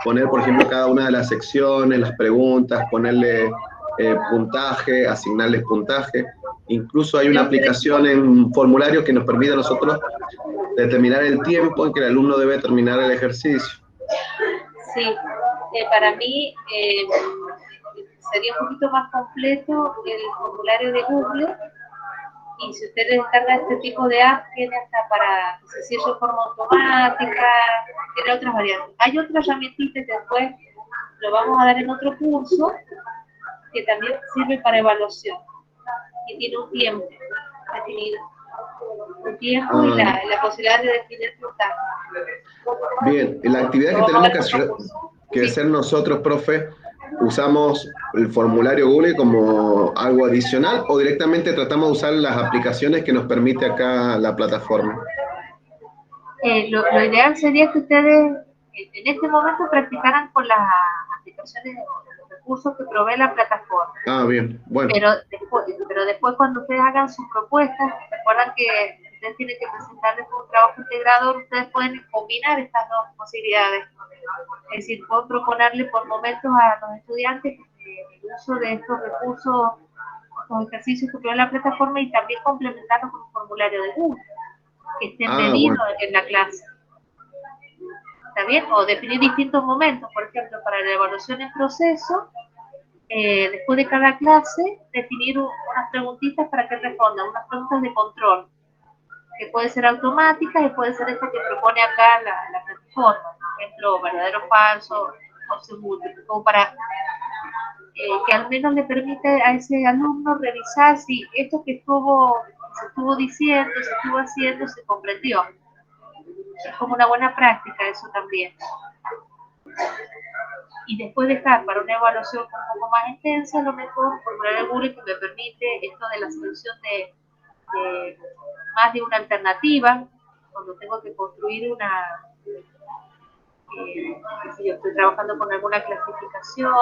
S2: poner, por ejemplo, cada una de las secciones, las preguntas, ponerle puntaje, asignarles puntaje. Incluso hay una aplicación en formulario que nos permite a nosotros determinar el tiempo en que el alumno debe terminar el ejercicio.
S1: Sí, para mí sería un poquito más completo el formulario de Google, y si ustedes descargan este tipo de app, tiene hasta para que se cierre de forma automática, tiene otras variantes. Hay otra herramientita que después lo vamos a dar en otro curso, que también sirve para evaluación, y tiene un tiempo definido. Un tiempo y la posibilidad de definir puntaje.
S2: Bien, la actividad que tenemos que hacer nosotros, profe, ¿usamos el formulario Google como algo adicional o directamente tratamos de usar las aplicaciones que nos permite acá la plataforma?
S1: Lo ideal sería que ustedes en este momento practicaran con las aplicaciones o los recursos que provee la plataforma.
S2: Ah, bien, bueno.
S1: Pero después cuando ustedes hagan sus propuestas, recuerdan que ustedes tienen que presentarles un trabajo integrador, ustedes pueden combinar estas dos posibilidades. Es decir, puedo proponerle por momentos a los estudiantes el uso de estos recursos, los ejercicios que provee la plataforma, y también complementarlos con un formulario de Google que esté medido en la clase. ¿Está bien? O definir distintos momentos, por ejemplo, para la evaluación en proceso, después de cada clase, definir unas preguntitas para que respondan, unas preguntas de control, que puede ser automáticas y puede ser esta que propone acá la plataforma, por ejemplo, verdadero o falso, opción múltiple, como para que al menos le permite a ese alumno revisar si esto que se estuvo diciendo, se estuvo haciendo, se comprendió. Es como una buena práctica eso también. Y después dejar para una evaluación un poco más intensa, lo mejor un formulario de Google que me permite esto de la selección de más de una alternativa, cuando tengo que construir una, si yo estoy trabajando con alguna clasificación,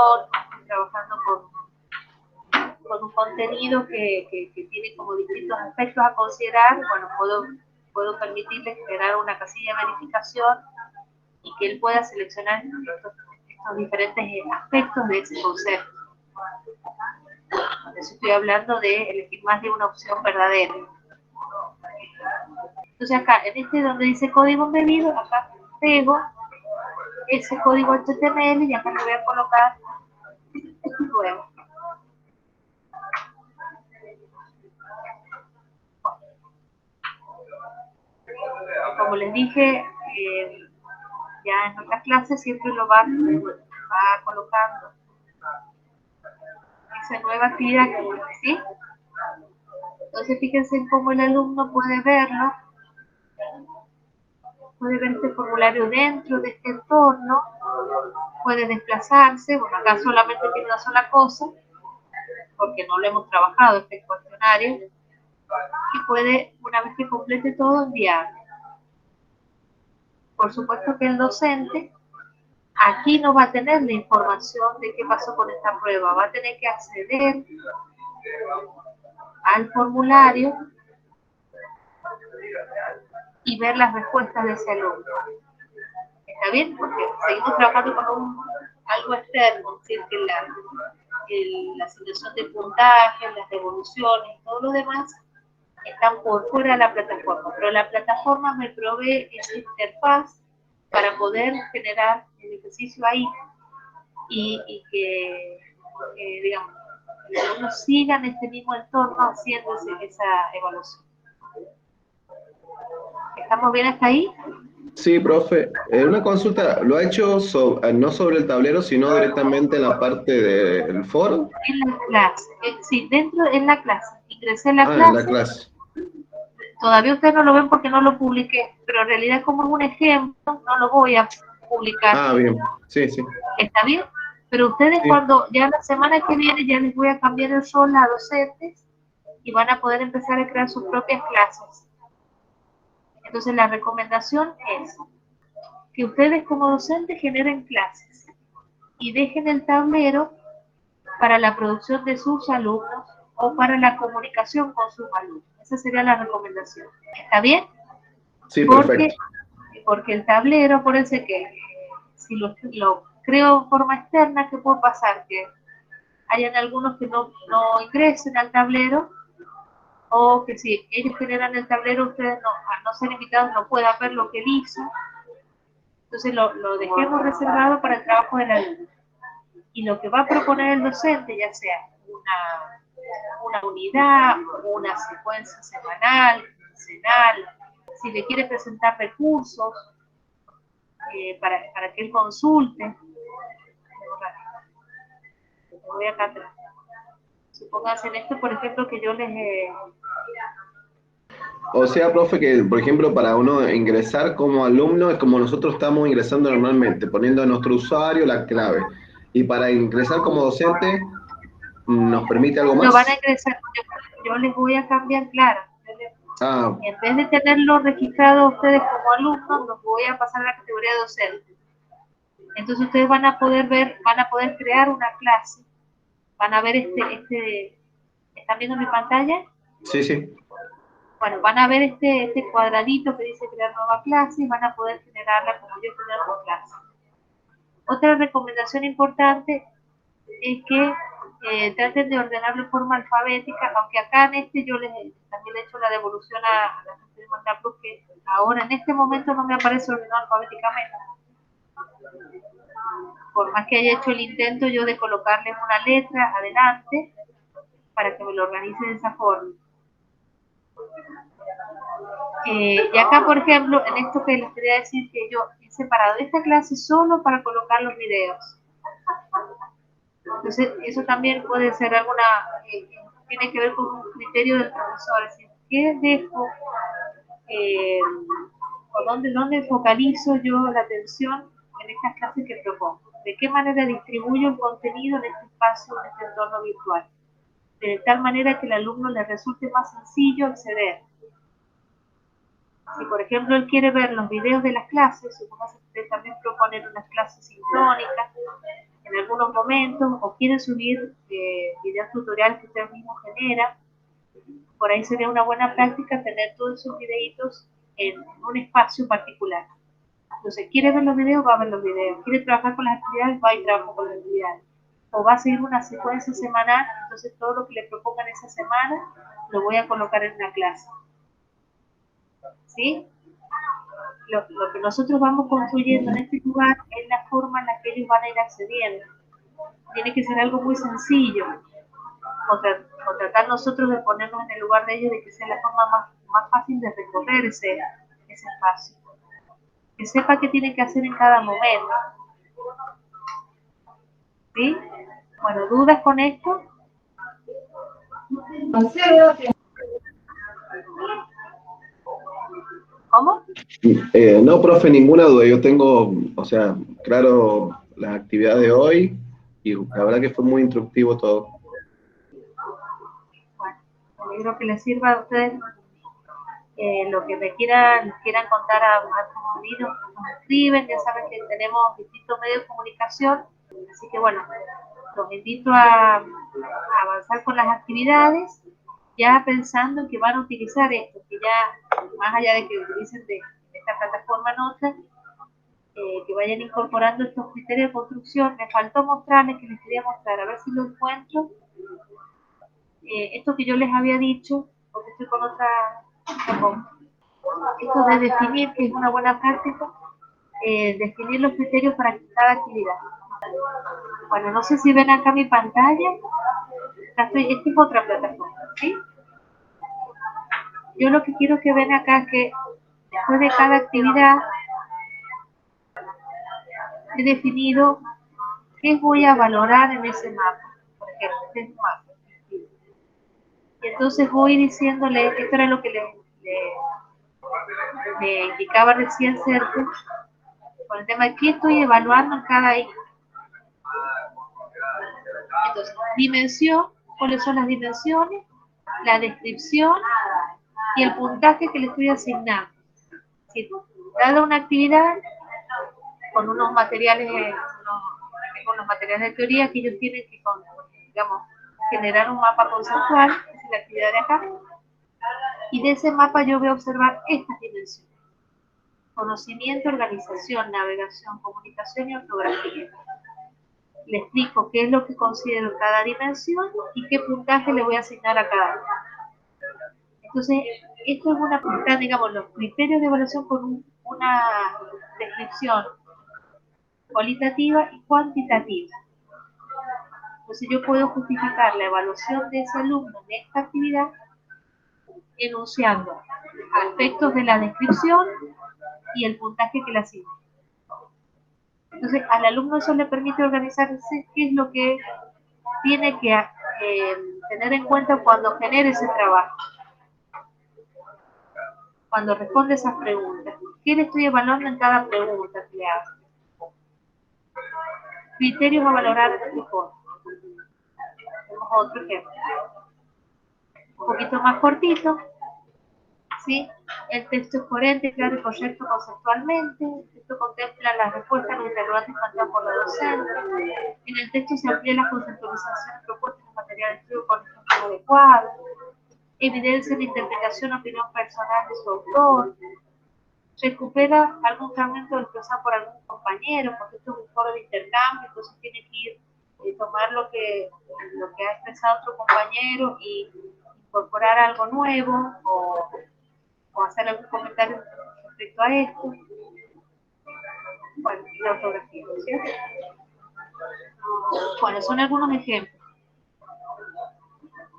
S1: estoy trabajando con un contenido que tiene como distintos aspectos a considerar, bueno, puedo permitirle generar una casilla de verificación y que él pueda seleccionar estos diferentes aspectos de ese concepto. Por eso estoy hablando de elegir más de una opción verdadera. Entonces acá, en este donde dice código embebido, acá pego ese código HTML y acá le voy a colocar este nuevo. Como les dije, ya en otras clases siempre lo va colocando esa nueva actividad, ¿sí? Entonces fíjense en cómo el alumno puede verlo, puede ver este formulario dentro de este entorno, puede desplazarse, bueno, acá solamente tiene una sola cosa, porque no lo hemos trabajado este cuestionario, y puede, una vez que complete todo, enviar. por supuesto que el docente aquí no va a tener la información de qué pasó con esta prueba, va a tener que acceder al formulario y ver las respuestas de ese alumno. ¿Está bien? Porque seguimos trabajando con algo externo, es decir, que la asignación de puntajes, las devoluciones y todo lo demás están por fuera de la plataforma, pero la plataforma me provee esa interfaz para poder generar el ejercicio ahí y que, digamos, los alumnos sigan este mismo entorno haciéndose esa evaluación. ¿Estamos bien hasta ahí?
S2: Sí, profe. Una consulta, ¿lo ha hecho no sobre el tablero, sino directamente en la parte del foro?
S1: En la clase, sí, en la clase. Ingresé en la
S2: Ah,
S1: clase.
S2: en la clase.
S1: Todavía ustedes no lo ven porque no lo publiqué, pero en realidad como es un ejemplo, no lo voy a publicar.
S2: Ah, bien. Sí, sí.
S1: ¿Está bien? Pero ustedes
S2: Sí.
S1: cuando, ya la semana que viene, ya les voy a cambiar el rol a docentes y van a poder empezar a crear sus propias clases. Entonces la recomendación es que ustedes como docentes generen clases y dejen el tablero para la producción de sus alumnos o para la comunicación con sus alumnos. Esa sería la recomendación. ¿Está bien?
S2: Sí, perfecto.
S1: Porque el tablero, acuérdense que si lo creo de forma externa, ¿qué puede pasar? Que hayan algunos que no ingresen al tablero, o que si ellos generan el tablero, ustedes no, al no ser invitados no puedan ver lo que él hizo. Entonces lo dejemos reservado para el trabajo del alumno. Y lo que va a proponer el docente, ya sea una unidad, una secuencia semanal, quincenal, si le quiere presentar recursos para que él consulte. Voy acá atrás. Supónganse en esto, por ejemplo, que yo les...
S2: O sea, profe, que por ejemplo para uno ingresar como alumno es como nosotros estamos ingresando normalmente, poniendo a nuestro usuario la clave. Y para ingresar como docente, ¿nos permite algo
S1: No van
S2: más?
S1: a ingresar, yo les voy a cambiar, claro.
S2: Ah,
S1: En vez de tenerlo registrado ustedes como alumnos, los voy a pasar a la categoría de docente. Entonces ustedes van a poder ver, van a poder crear una clase. Van a ver ¿están viendo mi pantalla?
S2: sí, sí.
S1: Bueno, van a ver este cuadradito que dice crear nueva clase y van a poder generarla como yo genero clase. Otra recomendación importante es que traten de ordenarlo de forma alfabética, aunque acá en yo también le he hecho la devolución a la gente de Magna Plus, que ahora en este momento no me aparece ordenado alfabéticamente. Por más que haya hecho el intento yo de colocarles una letra adelante para que me lo organice de esa forma. Y acá, por ejemplo, en esto que les quería decir, que yo he separado esta clase solo para colocar los videos. Entonces, eso también puede ser tiene que ver con un criterio del profesor, es decir, ¿qué dejo o dónde focalizo yo la atención en estas clases que propongo? ¿De qué manera distribuyo el contenido en este espacio, en este entorno virtual? De tal manera que al alumno le resulte más sencillo acceder. Si, por ejemplo, él quiere ver los videos de las clases, supongamos que ustedes también proponen unas clases sincrónicas en algunos momentos, o quieren subir videos tutoriales que ustedes mismos generan, por ahí sería una buena práctica tener todos esos videitos en un espacio particular. Entonces, quiere ver los videos, va a ver los videos. Quiere trabajar con las actividades, va y trabaja con las actividades. O va a seguir una secuencia semanal, entonces todo lo que le propongan esa semana lo voy a colocar en una clase. ¿Sí? Lo que nosotros vamos construyendo en este lugar es la forma en la que ellos van a ir accediendo. Tiene que ser algo muy sencillo. O tratar nosotros de ponernos en el lugar de ellos, de que sea la forma más fácil de recorrer ese espacio. Que sepa qué tiene que hacer en cada momento. ¿Sí? Bueno, ¿dudas con esto? ¿Cómo?
S2: No, profe, ninguna duda. Yo tengo, o sea, claro, las actividades de hoy y la verdad que fue muy instructivo todo.
S1: Bueno, me alegro que les sirva a ustedes. Lo que me quieran contar a cómo vino, nos escriben, ya saben que tenemos distintos medios de comunicación, así que bueno, los invito a avanzar con las actividades, ya pensando que van a utilizar esto, que ya, más allá de que utilicen de esta plataforma en otra, que vayan incorporando estos criterios de construcción. Me faltó mostrarles, que les quería mostrar, a ver si lo encuentro, esto que yo les había dicho, porque estoy con otra, esto de definir, que es una buena práctica, definir los criterios para cada actividad. Bueno, no sé si ven acá mi pantalla, esta es otra plataforma, ¿sí? Yo lo que quiero que ven acá es que después de cada actividad he definido qué voy a valorar en ese mapa, por ejemplo, este es un mapa. Y entonces voy diciéndole, esto era lo que le indicaba recién Sergio, con el tema de qué estoy evaluando en cada ítem. Entonces, dimensión, cuáles son las dimensiones, la descripción y el puntaje que le estoy asignando. Si dada una actividad con unos materiales, unos materiales de teoría que ellos tienen que, digamos, generar un mapa conceptual, esa es la actividad de acá, y de ese mapa yo voy a observar estas dimensiones: conocimiento, organización, navegación, comunicación y ortografía. Le explico qué es lo que considero cada dimensión y qué puntaje le voy a asignar a cada una. Entonces, esto es una, digamos, los criterios de evaluación con una descripción cualitativa y cuantitativa. Entonces, yo puedo justificar la evaluación de ese alumno en esta actividad enunciando aspectos de la descripción y el puntaje que le asigno. Entonces, al alumno eso le permite organizarse qué es lo que tiene que tener en cuenta cuando genere ese trabajo, cuando responde esas preguntas. ¿Qué le estoy evaluando en cada pregunta que le hago? Criterios a valorar en este forma. Tenemos otro ejemplo. Un poquito más cortito. ¿Sí? El texto es coherente, claro y correcto conceptualmente. Esto contempla las respuestas a los interrogantes planteados por la docente. En el texto se amplía la conceptualización propuesta en el material de estudio con ejemplos adecuados. Evidencia la interpretación o opinión personal de su autor. Recupera algún fragmento expresado por algún compañero, porque esto es un foro de intercambio, entonces tiene que ir tomar lo que ha expresado otro compañero y incorporar algo nuevo o hacer algún comentario respecto a esto. Bueno, y la ortografía, ¿cierto? Bueno, son algunos ejemplos.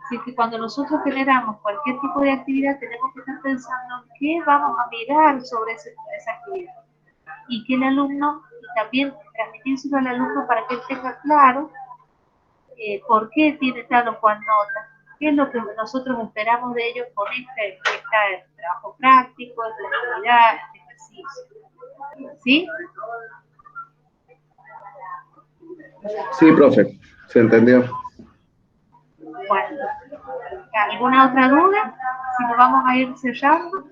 S1: Así que cuando nosotros generamos cualquier tipo de actividad, tenemos que estar pensando en qué vamos a mirar sobre esa actividad. Y que el alumno, y también transmitírselo al alumno para que él tenga claro por qué tiene tal o cual nota, qué es lo que nosotros esperamos de ellos con este trabajo práctico, esta actividad, este ejercicio. ¿Sí?
S2: Sí, profe, se entendió.
S1: Bueno, ¿alguna otra duda? Si nos vamos a ir cerrando.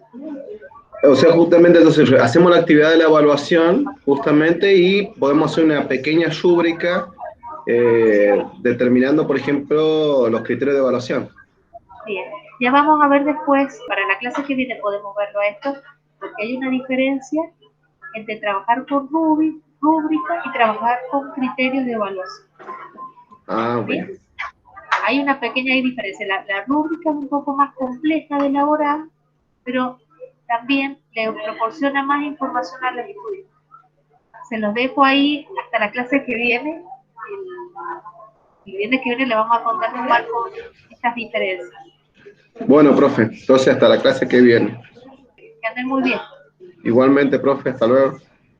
S2: O sea, justamente entonces hacemos la actividad de la evaluación, justamente, y podemos hacer una pequeña rúbrica determinando, por ejemplo, los criterios de evaluación.
S1: Bien, ya vamos a ver después, para la clase que viene podemos verlo a esto, porque hay una diferencia entre trabajar con rúbrica y trabajar con criterios de evaluación.
S2: Ah, bueno.
S1: Hay una pequeña diferencia. La rúbrica es un poco más compleja de elaborar, pero también le proporciona más información al estudiante. Se los dejo ahí hasta la clase que viene. El viernes que viene le vamos a contar un poco estas diferencias.
S2: Bueno, profe, entonces hasta la clase que viene.
S1: Que anden muy bien.
S2: Igualmente, profe, hasta luego.